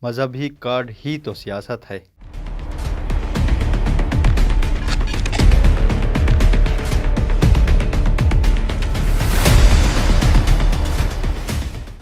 مذہبی کارڈ ہی تو سیاست ہے۔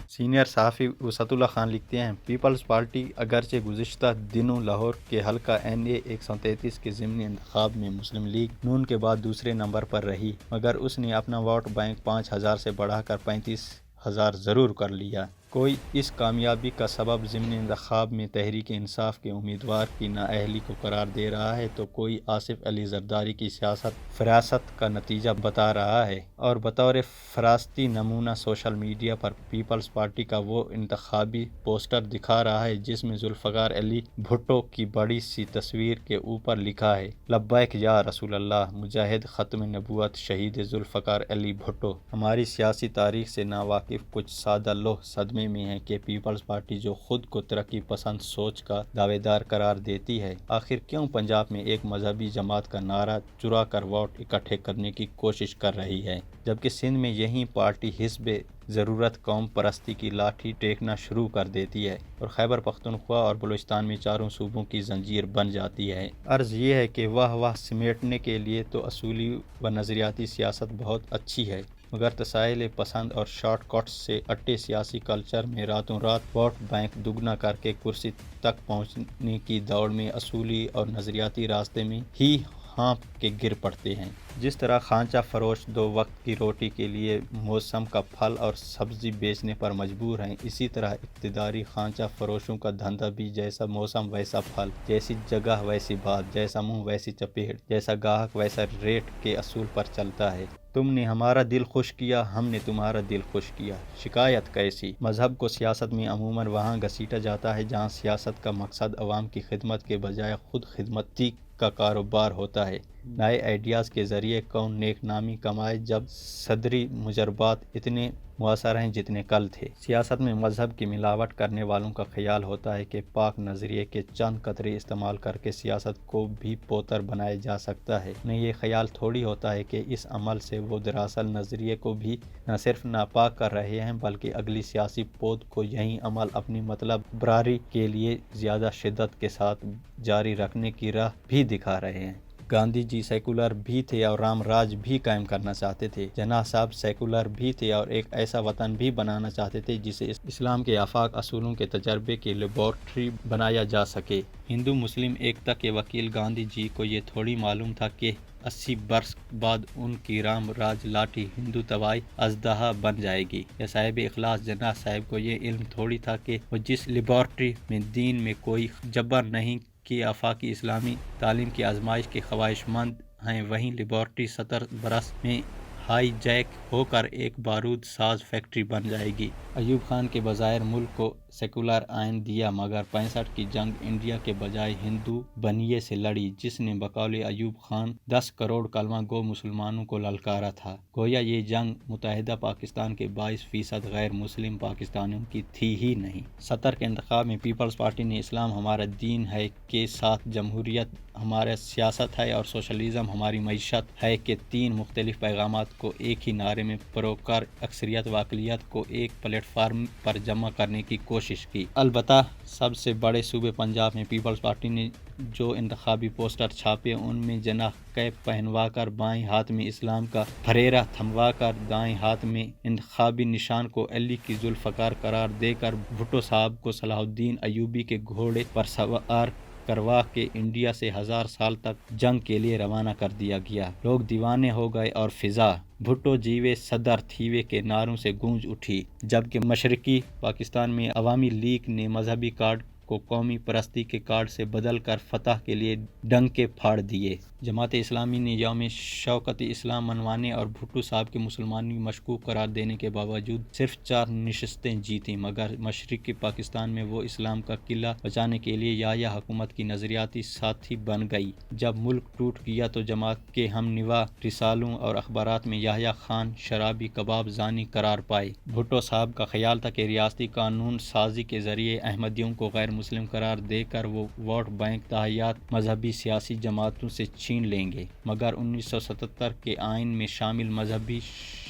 سینئر صحافی وسعت اللہ خان لکھتے ہیں، پیپلز پارٹی اگرچہ گزشتہ دنوں لاہور کے حلقہ NA 133 کے ضمنی انتخاب میں مسلم لیگ ن کے بعد دوسرے نمبر پر رہی، مگر اس نے اپنا ووٹ بینک 5,000 سے بڑھا کر 35,000 ضرور کر لیا۔ کوئی اس کامیابی کا سبب ضمنی انتخاب میں تحریک انصاف کے امیدوار کی نااہلی کو قرار دے رہا ہے تو کوئی آصف علی زرداری کی سیاست فراست کا نتیجہ بتا رہا ہے، اور بطور فراستی نمونہ سوشل میڈیا پر پیپلز پارٹی کا وہ انتخابی پوسٹر دکھا رہا ہے جس میں ذوالفقار علی بھٹو کی بڑی سی تصویر کے اوپر لکھا ہے، لبیک یا رسول اللہ، مجاہد ختم نبوت شہید ذوالفقار علی بھٹو۔ ہماری سیاسی تاریخ سے ناواقف کچھ سادہ لوح صدمے میں ہیں کہ پیپلز پارٹی جو خود کو ترقی پسند سوچ کا دعوے دار قرار دیتی ہے، آخر کیوں پنجاب میں ایک مذہبی جماعت کا نعرہ چرا کر ووٹ اکٹھے کرنے کی کوشش کر رہی ہے، جبکہ سندھ میں یہی پارٹی حزب ضرورت قوم پرستی کی لاٹھی ٹیکنا شروع کر دیتی ہے اور خیبر پختونخوا اور بلوچستان میں چاروں صوبوں کی زنجیر بن جاتی ہے۔ عرض یہ ہے کہ واہ واہ سمیٹنے کے لیے تو اصولی و نظریاتی سیاست بہت اچھی ہے، مگر تسائل پسند اور شارٹ کٹس سے اٹے سیاسی کلچر میں راتوں رات ووٹ بینک دگنا کر کے کرسی تک پہنچنے کی دوڑ میں اصولی اور نظریاتی راستے میں ہی ہانپ کے گر پڑتے ہیں۔ جس طرح خانچہ فروش دو وقت کی روٹی کے لیے موسم کا پھل اور سبزی بیچنے پر مجبور ہیں، اسی طرح اقتداری خانچہ فروشوں کا دھندا بھی جیسا موسم ویسا پھل، جیسی جگہ ویسی بات، جیسا منہ ویسی چپیٹ، جیسا گاہک ویسا ریٹ کے اصول پر چلتا ہے۔ تم نے ہمارا دل خوش کیا، ہم نے تمہارا دل خوش کیا، شکایت کیسی؟ مذہب کو سیاست میں عموماً وہاں گھسیٹا جاتا ہے جہاں سیاست کا مقصد عوام کی خدمت کے بجائے خود خدمتی کا کاروبار ہوتا ہے۔ نئے آئیڈیاز کے ذریعے کون نیک نامی کمائے جب صدری مجربات اتنے مؤثر ہیں جتنے کل تھے۔ سیاست میں مذہب کی ملاوٹ کرنے والوں کا خیال ہوتا ہے کہ پاک نظریے کے چند قطرے استعمال کر کے سیاست کو بھی پوتر بنایا جا سکتا ہے۔ انہیں یہ خیال تھوڑی ہوتا ہے کہ اس عمل سے وہ دراصل نظریے کو بھی نہ صرف ناپاک کر رہے ہیں بلکہ اگلی سیاسی پود کو یہی عمل اپنی مطلب برداری کے لیے زیادہ شدت کے ساتھ جاری رکھنے کی راہ بھی دکھا رہے ہیں۔ گاندھی جی سیکولر بھی تھے اور رام راج بھی قائم کرنا چاہتے تھے۔ جناح صاحب سیکولر بھی تھے اور ایک ایسا وطن بھی بنانا چاہتے تھے جسے اسلام کے آفاق اصولوں کے تجربے کی لیبارٹری بنایا جا سکے۔ ہندو مسلم ایکتا کے وکیل گاندھی جی کو یہ تھوڑی معلوم تھا کہ 80 برس بعد ان کی رام راج لاٹھی ہندو طبائی اژدہا بن جائے گی، یا صاحب اخلاص جناح صاحب کو یہ علم تھوڑی تھا کہ وہ جس لیبارٹری میں دین میں کوئی جبر نہیں کہ آفاقی اسلامی تعلیم کی آزمائش کے خواہشمند ہیں، وہیں لیبارٹری 70 برس میں ہائی جیک ہو کر ایک بارود ساز فیکٹری بن جائے گی۔ ایوب خان کے بظاہر ملک کو سیکولر آئین دیا، مگر 65 کی جنگ انڈیا کے بجائے ہندو بنیے سے لڑی، جس نے بقول ایوب خان 10 کروڑ کلمہ گو مسلمانوں کو للکارا تھا۔ گویا یہ جنگ متحدہ پاکستان کے 22% غیر مسلم پاکستانیوں کی تھی ہی نہیں۔ 70 کے انتخاب میں پیپلز پارٹی نے اسلام ہمارا دین ہے کے ساتھ جمہوریت ہمارا سیاست ہے اور سوشلزم ہماری معیشت ہے کے 3 مختلف پیغامات کو ایک ہی نعرے میں پرو کر اکثریت و اقلیت کو ایک پلیٹ فارم پر جمع کرنے کی کوشش کی۔ البتہ سب سے بڑے صوبے پنجاب میں پیپلز پارٹی نے جو انتخابی پوسٹر چھاپے ان میں جناح کیپ پہنوا کر بائیں ہاتھ میں اسلام کا پھریرہ تھموا کر دائیں ہاتھ میں انتخابی نشان کو علی کی ذوالفقار قرار دے کر بھٹو صاحب کو صلاح الدین ایوبی کے گھوڑے پر سوار کروا کے انڈیا سے 1000 سال تک جنگ کے لیے روانہ کر دیا گیا۔ لوگ دیوانے ہو گئے اور فضا بھٹو جیوے صدر تھیوے کے نعروں سے گونج اٹھی، جبکہ مشرقی پاکستان میں عوامی لیگ نے مذہبی کارڈ کو قومی پرستی کے کارڈ سے بدل کر فتح کے لیے ڈنکے پھاڑ دیے۔ جماعت اسلامی نے یوم شوکت اسلام منوانے اور بھٹو صاحب کے مسلمانی مشکوک قرار دینے کے باوجود صرف 4 نشستیں جیتیں، مگر مشرقی پاکستان میں وہ اسلام کا قلعہ بچانے کے لیے یحییٰ حکومت کی نظریاتی ساتھی بن گئی۔ جب ملک ٹوٹ گیا تو جماعت کے ہم نوا رسالوں اور اخبارات میں یحییٰ خان شرابی کباب زانی قرار پائے۔ بھٹو صاحب کا خیال تھا کہ ریاستی قانون سازی کے ذریعے احمدیوں کو غیر مسلم قرار دے کر وہ ووٹ بینک تحائیات مذہبی سیاسی جماعتوں سے چھین لیں گے، مگر 1977 کے آئین میں شامل مذہبی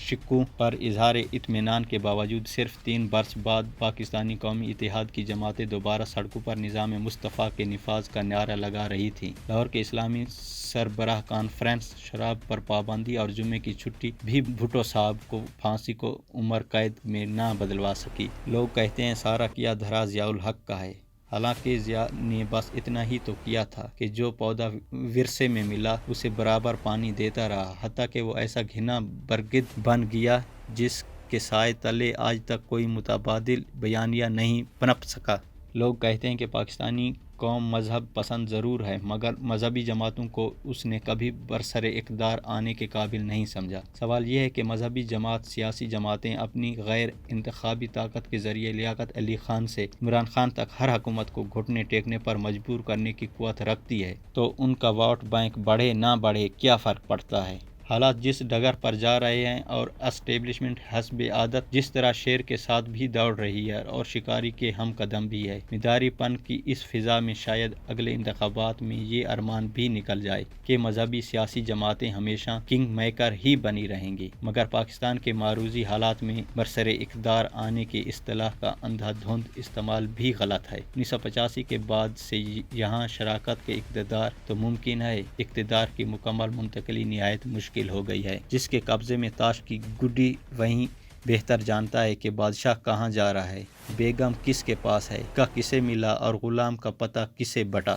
شکوں پر اظہار اطمینان کے باوجود صرف 3 برس بعد پاکستانی قومی اتحاد کی جماعتیں دوبارہ سڑکوں پر نظام مصطفیٰ کے نفاذ کا نعرہ لگا رہی تھیں۔ لاہور کے اسلامی سربراہ کانفرنس شراب پر پابندی اور جمعے کی چھٹی بھی بھٹو صاحب کو پھانسی کو عمر قید میں نہ بدلوا سکی۔ لوگ کہتے ہیں سارا کیا دھرا ضیاء الحق کا ہے، حالانکہ ضیاء نے بس اتنا ہی تو کیا تھا کہ جو پودا ورثے میں ملا اسے برابر پانی دیتا رہا، حتیٰ کہ وہ ایسا گھنا برگد بن گیا جس کے سائے تلے آج تک کوئی متبادل بیانیہ نہیں پنپ سکا۔ لوگ کہتے ہیں کہ پاکستانی قوم مذہب پسند ضرور ہے، مگر مذہبی جماعتوں کو اس نے کبھی برسر اقتدار آنے کے قابل نہیں سمجھا۔ سوال یہ ہے کہ مذہبی جماعت، سیاسی جماعتیں اپنی غیر انتخابی طاقت کے ذریعے لیاقت علی خان سے عمران خان تک ہر حکومت کو گھٹنے ٹیکنے پر مجبور کرنے کی قوت رکھتی ہے تو ان کا ووٹ بینک بڑھے نہ بڑھے کیا فرق پڑتا ہے؟ حالات جس ڈگر پر جا رہے ہیں اور اسٹیبلشمنٹ حسب عادت جس طرح شیر کے ساتھ بھی دوڑ رہی ہے اور شکاری کے ہم قدم بھی ہے، مداری پن کی اس فضا میں شاید اگلے انتخابات میں یہ ارمان بھی نکل جائے کہ مذہبی سیاسی جماعتیں ہمیشہ کنگ میکر ہی بنی رہیں گی۔ مگر پاکستان کے معروضی حالات میں برسر اقتدار آنے کی اصطلاح کا اندھا دھند استعمال بھی غلط ہے۔ 1985 کے بعد سے یہاں شراکت کے اقتدار تو ممکن ہے، اقتدار کی مکمل منتقلی نہایت مشکل ہو گئی ہے۔ جس کے قبضے میں تاش کی گڈی وہیں بہتر جانتا ہے کہ بادشاہ کہاں جا رہا ہے، بیگم کس کے پاس ہے، کا کسے ملا اور غلام کا پتہ کسے بٹا۔